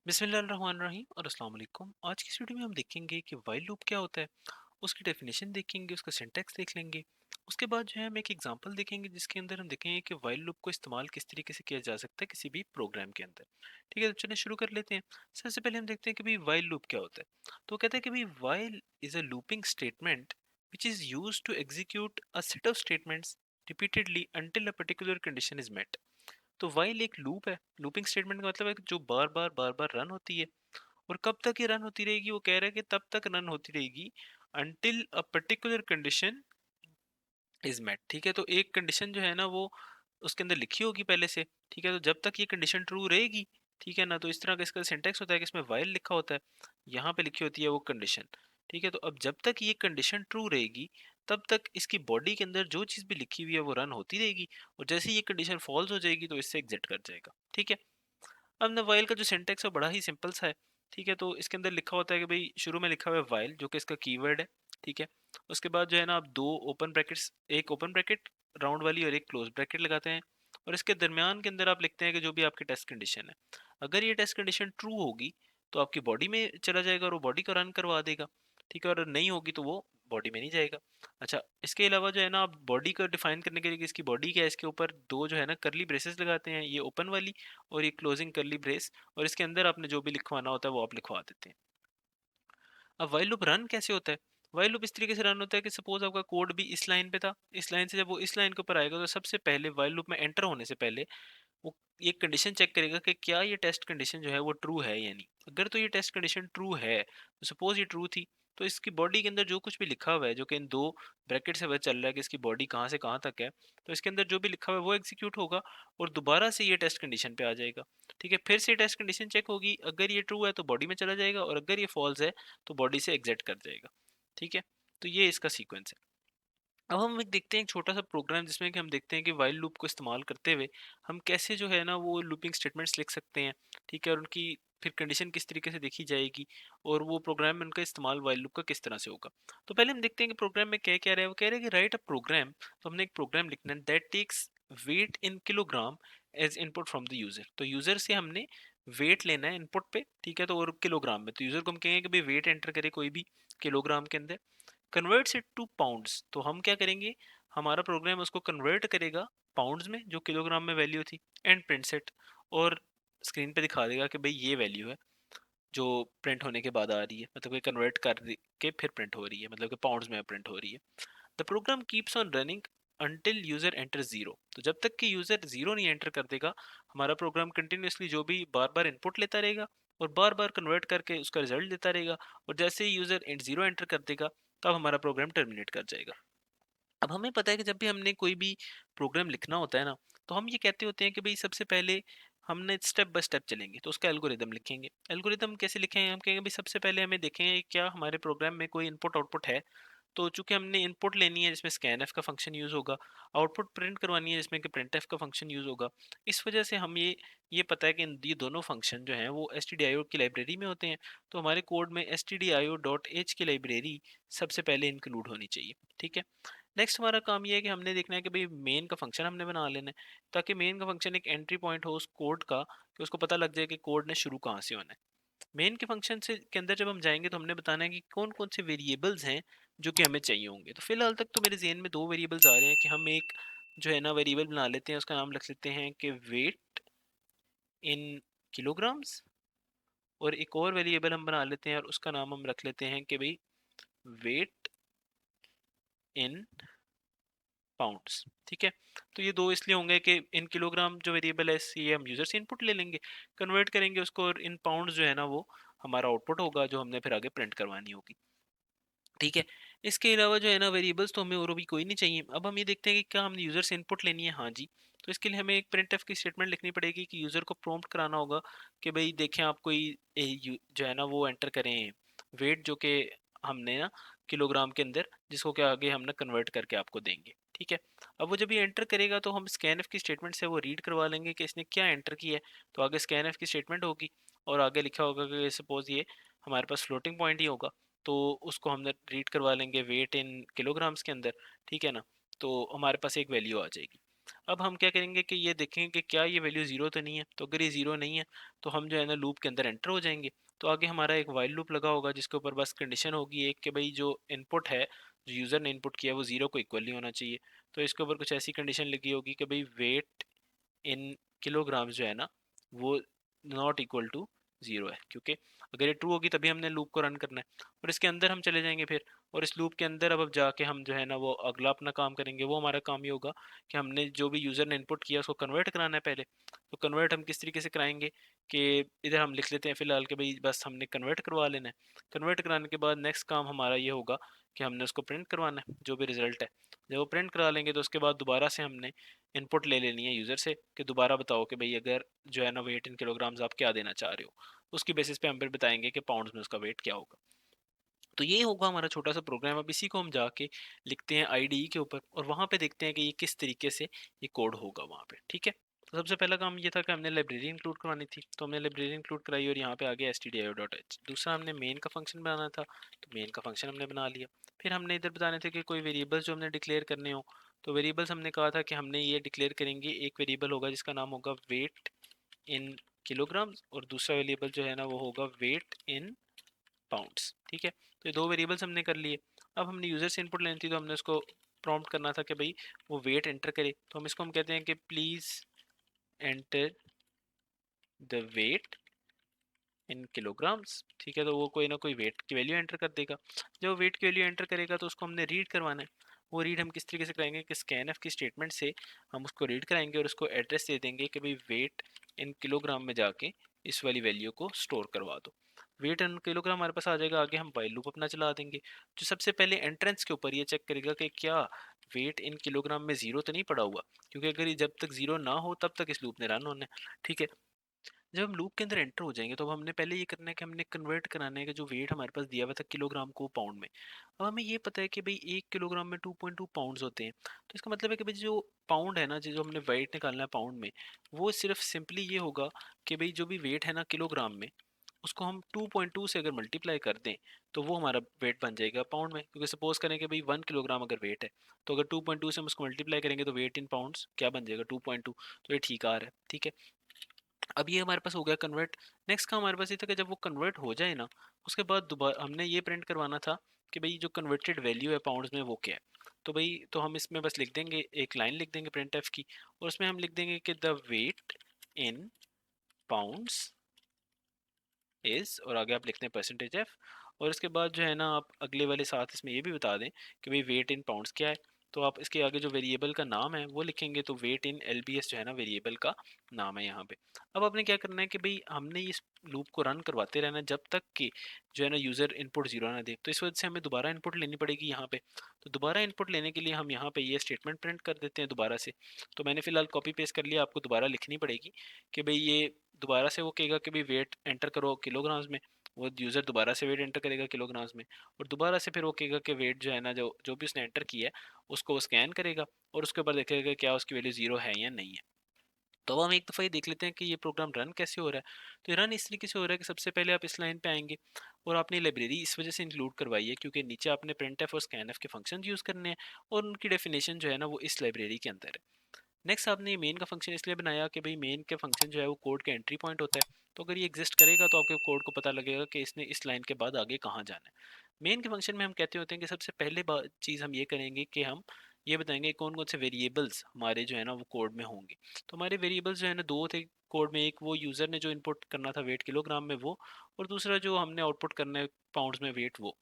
बिस्मिल्लाहिर्रहमानिर्रहीम और अस्सलाम वालेकुम। आज की इस वीडियो में हम देखेंगे कि वाइल लूप क्या होता है, उसकी डेफिनेशन देखेंगे, उसका सिंटैक्स देख लेंगे। उसके बाद जो है हम एक एग्जांपल देखेंगे जिसके अंदर हम देखेंगे कि वाइल लूप को इस्तेमाल किस तरीके से किया जा सकता है किसी भी प्रोग्राम के अंदर। ठीक है, तो चलिए शुरू कर लेते हैं। सबसे पहले हम देखते हैं कि भाई वाइल लूप क्या होता है। तो कहते हैं कि भाई while is a looping statement which is used to execute a set of statements repeatedly until a particular condition is met. तो वाइल एक लूप है। लूपिंग स्टेटमेंट का मतलब है कि जो बार बार रन होती है। और कब तक ये रन होती रहेगी, वो कह रहा है कि तब तक रन होती रहेगी until a particular condition is met। ठीक है, तो एक कंडीशन जो है ना वो उसके अंदर लिखी होगी पहले से। ठीक है, तो जब तक ये कंडीशन ट्रू रहेगी, ठीक है ना, तो इस तरह का इसका सिंटेक्स होता है कि इसमें वाइल लिखा होता है, यहाँ पे लिखी होती है वो कंडीशन। ठीक है, तो अब जब तक ये कंडीशन ट्रू रहेगी तब तक इसकी बॉडी के अंदर जो चीज़ भी लिखी हुई है वो रन होती रहेगी। और जैसे ही ये कंडीशन फॉल्स हो जाएगी तो इससे एग्जिट कर जाएगा। ठीक है, अब ना वाइल का जो सिंटेक्स है बड़ा ही सिंपल सा है। ठीक है, तो इसके अंदर लिखा होता है कि भाई शुरू में लिखा हुआ है वाइल जो कि इसका कीवर्ड है। ठीक है, उसके बाद जो है ना आप दो ओपन ब्रैकेट्स, एक ओपन ब्रैकेट राउंड वाली और एक क्लोज ब्रैकेट लगाते हैं। और इसके दरमियान के अंदर आप लिखते हैं कि जो भी आपकी टेस्ट कंडीशन है, अगर ये टेस्ट कंडीशन ट्रू होगी तो आपकी बॉडी में चला जाएगा और वो बॉडी को रन करवा देगा। ठीक है, और नहीं होगी तो वो बॉडी में नहीं जाएगा। अच्छा, इसके अलावा जो है ना आप बॉडी को डिफाइन करने के लिए कि इसकी बॉडी क्या है, इसके ऊपर दो जो है ना करली ब्रेसेस लगाते हैं, ये ओपन वाली और ये क्लोजिंग करली ब्रेस। और इसके अंदर आपने जो भी लिखवाना होता है वो आप लिखवा देते हैं। अब वाइल लूप रन कैसे होता है? वाइल लूप इस तरीके से रन होता है कि सपोज आपका कोड भी इस लाइन पे था, इस लाइन से जब वो इस लाइन के ऊपर आएगा तो सबसे पहले वाइल लूप में एंटर होने से पहले वो ये कंडीशन चेक करेगा कि क्या ये टेस्ट कंडीशन जो है वो ट्रू है या नहीं। अगर तो ये टेस्ट कंडीशन ट्रू है, तो सपोज ये ट्रू थी, तो इसकी बॉडी के अंदर जो कुछ भी लिखा हुआ है, जो कि इन दो ब्रैकेट से पता चल रहा है कि इसकी बॉडी कहाँ से कहाँ तक है, तो इसके अंदर जो भी लिखा हुआ है वो एग्जीक्यूट होगा और दोबारा से ये टेस्ट कंडीशन पे आ जाएगा। ठीक है, फिर से टेस्ट कंडीशन चेक होगी, अगर ये ट्रू है तो बॉडी में चला जाएगा और अगर ये फॉल्स है तो बॉडी से एग्जिट कर जाएगा। ठीक है, तो ये इसका सीक्वेंस है। अब हम एक देखते हैं एक छोटा सा प्रोग्राम जिसमें कि हम देखते हैं कि वाइल लूप को इस्तेमाल करते हुए हम कैसे जो है ना वो लूपिंग स्टेटमेंट्स लिख सकते हैं। ठीक है, और उनकी फिर कंडीशन किस तरीके से देखी जाएगी और वो प्रोग्राम में उनका इस्तेमाल वाइल लूप का किस तरह से होगा। तो पहले हम देखते हैं कि प्रोग्राम में क्या क्या रहा है। वो कह रहे हैं कि राइट अ प्रोग्राम, तो हमने एक प्रोग्राम लिखना है that takes weight in kilogram as input from the user. तो यूजर से हमने वेट लेना है इनपुट पे। ठीक है, तो और किलोग्राम में, तो यूजर को हम कहेंगे कि भाई वेट एंटर करे कोई भी किलोग्राम के अंदर, कन्वर्ट्स इट टू पाउंड्स। तो हम क्या करेंगे, हमारा प्रोग्राम उसको कन्वर्ट करेगा पाउंड्स में जो किलोग्राम में वैल्यू थी, एंड प्रिंट सेट, और स्क्रीन पे दिखा देगा कि भाई ये वैल्यू है जो प्रिंट होने के बाद आ रही है, मतलब कि कन्वर्ट के फिर प्रिंट हो रही है, मतलब कि पाउंड्स में प्रिंट हो रही है। The program keeps on running until user enter zero. तो जब तक कि यूजर जीरो नहीं एंटर कर देगा, हमारा प्रोग्राम कंटिन्यूसली जो भी बार बार इनपुट लेता रहेगा और बार बार कन्वर्ट करके उसका रिजल्ट देता रहेगा। और जैसे ही यूजर जीरो एंटर कर देगा तब हमारा प्रोग्राम टर्मिनेट कर जाएगा। अब हमें पता है कि जब भी हमने कोई भी प्रोग्राम लिखना होता है ना, तो हम ये कहते होते हैं कि भाई सबसे पहले हमने स्टेप बाय स्टेप चलेंगे, तो उसका एल्गोरिदम लिखेंगे। एल्गोरिदम कैसे लिखेंगे, हम कहेंगे भाई सबसे पहले हमें देखेंगे क्या हमारे प्रोग्राम में कोई इनपुट आउटपुट है। तो चूंकि हमने इनपुट लेनी है जिसमें स्कैनएफ का फंक्शन यूज होगा, आउटपुट प्रिंट करवानी है जिसमें कि प्रिंटएफ का फंक्शन यूज होगा। इस वजह से हम ये पता है कि ये दोनों फंक्शन जो हैं वो stdio की लाइब्रेरी में होते हैं। तो हमारे कोड में stdio.h की लाइब्रेरी सबसे पहले इंक्लूड होनी चाहिए। ठीक है, नेक्स्ट हमारा काम ये है कि हमने देखना है कि भाई मेन का फंक्शन हमने बना लेना है, ताकि मेन का फंक्शन एक एंट्री पॉइंट हो उस कोड का, कि उसको पता लग जाए कि कोड ने शुरू कहाँ से होना है। मेन के फंक्शन से के अंदर जब हम जाएंगे तो हमने बताना है कि कौन कौन से वेरिएबल्स हैं जो कि हमें चाहिए होंगे। तो फिलहाल तक तो मेरे जहन में दो वेरिएबल्स आ रहे हैं, कि हम एक जो है ना वेरिएबल बना लेते हैं, उसका नाम रख लेते हैं कि वेट इन किलोग्राम्स, और एक और वेरिएबल हम बना लेते हैं और उसका नाम हम रख लेते हैं कि भाई वेट इन पाउंड्स। ठीक है, तो ये दो इसलिए होंगे कि इन किलोग्राम जो वेरिएबल है ये हम यूजर से इनपुट ले लेंगे, कन्वर्ट करेंगे उसको, और इन पाउंड्स जो है ना वो हमारा आउटपुट होगा जो हमने फिर आगे प्रिंट करवानी होगी। ठीक है, इसके अलावा जो है ना वेरिएबल्स तो हमें और भी कोई नहीं चाहिए। अब हम ये देखते हैं कि क्या हमने यूजर से इनपुट लेनी है। हाँ जी, तो इसके लिए हमें एक प्रिंटफ की स्टेटमेंट लिखनी पड़ेगी कि यूजर को प्रॉम्प्ट कराना होगा कि भाई देखें आप कोई जो है ना वो एंटर करें वेट, जो कि हमने ना किलोग्राम के अंदर, जिसको क्या आगे हम ना कन्वर्ट करके आपको देंगे। ठीक है, अब वो जब ये एंटर करेगा तो हम स्कैनएफ की स्टेटमेंट से वो रीड करवा लेंगे कि इसने क्या एंटर किया है। तो आगे स्कैनएफ की स्टेटमेंट होगी और आगे लिखा होगा कि सपोज ये हमारे पास फ्लोटिंग पॉइंट ही होगा, तो उसको हमने रीड करवा लेंगे वेट इन किलोग्राम्स के अंदर। ठीक है ना, तो हमारे पास एक वैल्यू आ जाएगी। अब हम क्या करेंगे कि ये देखेंगे कि क्या ये वैल्यू ज़ीरो तो नहीं है, तो अगर ये ज़ीरो नहीं है तो हम जो है ना लूप के अंदर एंटर हो जाएंगे। तो आगे हमारा एक वाइल लूप लगा होगा जिसके ऊपर बस कंडीशन होगी एक कि भाई जो इनपुट है, जो यूज़र ने इनपुट किया वो ज़ीरो को इक्वल नहीं होना चाहिए। तो इसके ऊपर कुछ ऐसी कंडीशन लगी होगी कि भाई वेट इन किलोग्राम्स जो है ना वो नॉट इक्वल टू ज़ीरो है, क्योंकि अगर ये ट्रू होगी तभी हमने लूप को रन करना है। और इसके अंदर हम चले जाएंगे फिर, और इस लूप के अंदर अब जाके हम जो है ना वो अगला अपना काम करेंगे। वो हमारा काम ये होगा कि हमने जो भी यूज़र ने इनपुट किया उसको कन्वर्ट कराना है पहले। तो कन्वर्ट हम किस तरीके से कराएंगे कि इधर हम लिख लेते हैं फ़िलहाल कि भाई बस हमने कन्वर्ट करवा लेना है। कन्वर्ट कराने के बाद नेक्स्ट काम हमारा ये होगा कि हमने उसको प्रिंट करवाना है जो भी रिज़ल्ट है। जब वो प्रिंट करा लेंगे तो उसके बाद दोबारा से हमने इनपुट ले लेनी है यूज़र से कि दोबारा बताओ कि भाई अगर जो है ना वेट इन किलोग्राम्स आप क्या देना चाह रहे हो। उसकी बेसिस पे हम फिर बताएंगे कि पाउंड्स में उसका वेट क्या होगा। तो ये होगा हमारा छोटा सा प्रोग्राम। अब इसी को हम जाके लिखते हैं आईडीई के ऊपर और वहाँ पे देखते हैं कि ये किस तरीके से ये कोड होगा वहाँ पे। ठीक है, तो सबसे पहला काम ये था कि हमने लाइब्रेरी इंक्लूड करवानी थी, तो हमने लाइब्रेरी इंक्लूड कराई और यहाँ पे आ गया stdio.h। दूसरा हमने मेन का फंक्शन बनाना था, तो मेन का फंक्शन हमने बना लिया। फिर हमने इधर बताने थे कि कोई वेरिएबल्स जो हमने डिक्लेयर करने हो, तो वेरिएबल्स हमने कहा था कि हमने ये डिक्लेयर करेंगे, एक वेरिएबल होगा जिसका नाम होगा वेट इन किलोग्राम्स और दूसरा वेरिएबल जो है ना वो होगा वेट इन पाउंड्स। ठीक है, तो ये दो वेरिएबल्स हमने कर लिए। अब हमने यूज़र से इनपुट लेनी थी, तो हमने उसको प्रॉम्प्ट करना था कि भाई वो वेट एंटर करे। तो हम इसको हम कहते हैं कि please enter the weight in kilograms. ठीक है, तो वो कोई ना कोई वेट की वैल्यू एंटर कर देगा। जब वो वेट की वैल्यू एंटर करेगा तो उसको हमने रीड करवाना है। वो रीड हम किस तरीके से कराएंगे कि स्कैन एफ की स्टेटमेंट से हम उसको रीड कराएंगे और उसको एड्रेस दे देंगे कि भाई वेट इन किलोग्राम में जाके इस वाली वैल्यू को स्टोर करवा दो। वेट इन किलोग्राम हमारे पास आ जाएगा। आगे हम वाइल लूप अपना चला देंगे जो सबसे पहले एंट्रेंस के ऊपर ये चेक करेगा कि क्या वेट इन किलोग्राम में ज़ीरो तो नहीं पड़ा हुआ, क्योंकि अगर ये जब तक ज़ीरो ना हो तब तक इस लूप ने रन होना है। ठीक है, जब हम लूप के अंदर एंटर हो जाएंगे तो अब हमने पहले ये करना है कि हमने कन्वर्ट कराना है कि जो वेट हमारे पास दिया हुआ था किलोग्राम को पाउंड में। अब हमें ये पता है कि भाई 1 किलोग्राम में 2.2 पाउंड्स होते हैं, तो इसका मतलब है कि भाई जो पाउंड है ना, जो हमने वेट निकालना है पाउंड में, वो सिर्फ सिंपली ये होगा कि भाई जो भी वेट है ना किलोग्राम में, उसको हम 2.2 से अगर मल्टीप्लाई कर दें तो वो हमारा वेट बन जाएगा पाउंड में। क्योंकि सपोज करें कि भाई 1 किलोग्राम अगर वेट है, तो अगर 2.2 से हम उसको मल्टीप्लाई करेंगे तो वेट इन पाउंड्स क्या बन जाएगा, 2.2। तो ये ठीक आ रहा है। ठीक है, अब ये हमारे पास हो गया कन्वर्ट। नेक्स्ट का हमारे पास ये था कि जब वो कन्वर्ट हो जाए ना, उसके बाद दोबारा हमने ये प्रिंट करवाना था कि भाई जो कन्वर्टेड वैल्यू है पाउंड्स में वो क्या है। तो भाई तो हम इसमें बस लिख देंगे, एक लाइन लिख देंगे प्रिंट एफ की, और उसमें हम लिख देंगे कि the weight in pounds is, और आगे आप लिखते हैं परसेंटेज एफ। और इसके बाद जो है ना आप अगले वाले साथ इसमें ये भी बता दें कि भाई वेट इन पाउंड्स क्या है। तो आप इसके आगे जो वेरिएबल का नाम है वो लिखेंगे, तो weight in L B S जो है ना वेरिएबल का नाम है यहाँ पे। अब आपने क्या करना है कि भाई हमने इस लूप को रन करवाते रहना है जब तक कि जो है ना यूज़र इनपुट ज़ीरो ना दे। तो इस वजह से हमें दोबारा इनपुट लेनी पड़ेगी यहाँ पे। तो दोबारा इनपुट लेने के लिए हम यहाँ पे ये स्टेटमेंट प्रिंट कर देते हैं दोबारा से। तो मैंने फ़िलहाल कॉपी पेस्ट कर लिया, आपको दोबारा लिखनी पड़ेगी कि भाई ये दोबारा से वो कहेगा कि भाई वेट एंटर करो किलोग्राम्स में। वो यूज़र दोबारा से वेट एंटर करेगा किलोग्राम्स में, और दोबारा से फिर वो कहेगा कि वेट जो है ना जो जो भी उसने एंटर किया है उसको वो स्कैन करेगा और उसके ऊपर देखेगा क्या उसकी वैल्यू ज़ीरो है या नहीं है। तो अब हम एक दफ़ा ये देख लेते हैं कि ये प्रोग्राम रन कैसे हो रहा है। तो ये रन इस तरीके से हो रहा है कि सबसे पहले आप इस लाइन पे आएंगे और आपने लाइब्रेरी इस वजह से इंक्लूड करवाई है क्योंकि नीचे आपने प्रिंट एफ और स्कैन एफ के फंक्शन यूज़ करने हैं और उनकी डेफिनेशन जो है ना वो इस लाइब्रेरी के अंदर है। नेक्स्ट आपने ये मेन का फंक्शन इसलिए बनाया कि भाई मेन के फंक्शन जो है वो कोड का एंट्री पॉइंट होता है। तो अगर ये एग्जिस्ट करेगा तो आपके कोड को पता लगेगा कि इसने इस लाइन के बाद आगे कहाँ जाना है। मेन के फंक्शन में हम कहते होते हैं कि सबसे पहले चीज़ हम ये करेंगे कि हम ये बताएंगे कौन कौन से वेरिएबल्स हमारे जो है ना वो कोड में होंगे। तो हमारे वेरिएबल्स जो है ना दो थे कोड में, एक वो यूज़र ने जो इनपुट करना था वेट किलोग्राम में वो, और दूसरा जो हमने आउटपुट करना है पाउंड्स में वेट वो।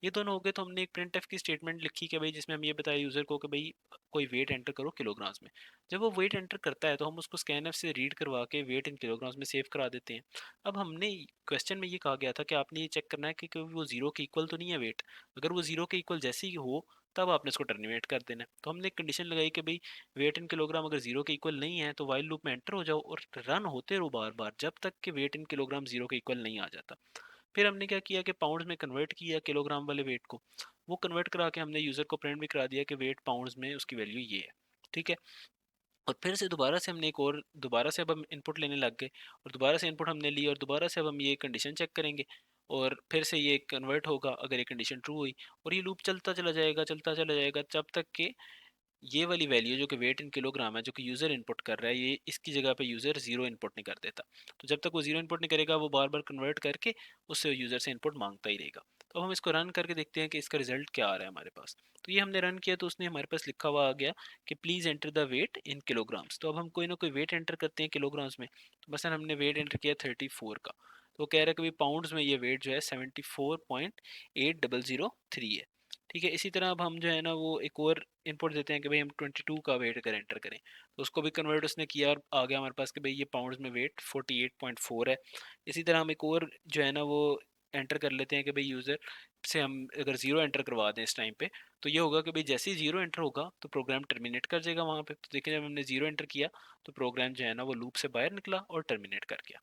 ये दोनों हो गए। तो हमने एक प्रिंट एफ की स्टेटमेंट लिखी कि भाई जिसमें हम ये बताया यूज़र को कि भाई कोई वेट एंटर करो किलोग्राम्स में। जब वो वेट एंटर करता है तो हम उसको स्कैन एफ से रीड करवा के वेट इन किलोग्राम्स में सेव करा देते हैं। अब हमने क्वेश्चन में ये कहा गया था कि आपने ये चेक करना है कि कभी वो जीरो के इक्वल तो नहीं है वेट। अगर वो जीरो के इक्वल जैसे ही हो तब आपने इसको टर्मिनेट कर देना है। तो हमने एक कंडीशन लगाई कि भाई वेट इन किलोग्राम अगर जीरो के इक्वल नहीं है तो वाइल लूप में एंटर हो जाओ और रन होते रहो बार बार जब तक कि वेट इन किलोग्राम जीरो के इक्वल नहीं आ जाता। फिर हमने क्या किया कि पाउंड्स में कन्वर्ट किया किलोग्राम वाले वेट को। वो कन्वर्ट करा के हमने यूज़र को प्रिंट भी करा दिया कि वेट पाउंड्स में उसकी वैल्यू ये है। ठीक है, और फिर से दोबारा से हमने एक और दोबारा से अब हम इनपुट लेने लग गए और दोबारा से इनपुट हमने ली और दोबारा से अब हम ये कंडीशन चेक करेंगे और फिर से ये कन्वर्ट होगा अगर ये कंडीशन ट्रू हुई, और ये लूप चलता चला जाएगा जब तक कि ये वाली वैल्यू जो कि वेट इन किलोग्राम है, जो कि यूज़र इनपुट कर रहा है, ये इसकी जगह पे यूज़र ज़ीरो इनपुट नहीं कर देता। तो जब तक वो ज़ीरो इनपुट नहीं करेगा, वो बार बार कन्वर्ट करके उससे यूज़र से इनपुट मांगता ही रहेगा। तो अब हम इसको रन करके देखते हैं कि इसका रिजल्ट क्या आ रहा है हमारे पास। तो ये हमने रन किया तो उसने हमारे पास लिखा हुआ आ गया कि please enter the weight in kilograms. तो अब हम कोई ना कोई वेट एंटर करते हैं किलोग्राम्स में। तो मसलन हमने वेट एंटर किया 34 का, तो वो कह रहा है कि भाई पाउंड्स में ये वेट जो है 74.8003 है। ठीक है, इसी तरह अब हम जो है ना वो एक और इनपुट देते हैं कि भाई हम 22 का वेट अगर एंटर करें, तो उसको भी कन्वर्ट उसने किया और आ गया हमारे पास कि भाई ये पाउंड्स में वेट 48.4 है। इसी तरह हम एक और जो है ना वो एंटर कर लेते हैं कि भाई यूज़र से हम अगर ज़ीरो एंटर करवा दें इस टाइम पे, तो ये होगा कि भाई जैसे ही ज़ीरो एंटर होगा तो प्रोग्राम टर्मिनेट कर जाएगा वहाँ पे। तो देखिए जब हमने ज़ीरो एंटर किया तो प्रोग्राम जो है ना वो लूप से बाहर निकला और टर्मिनेट कर गया।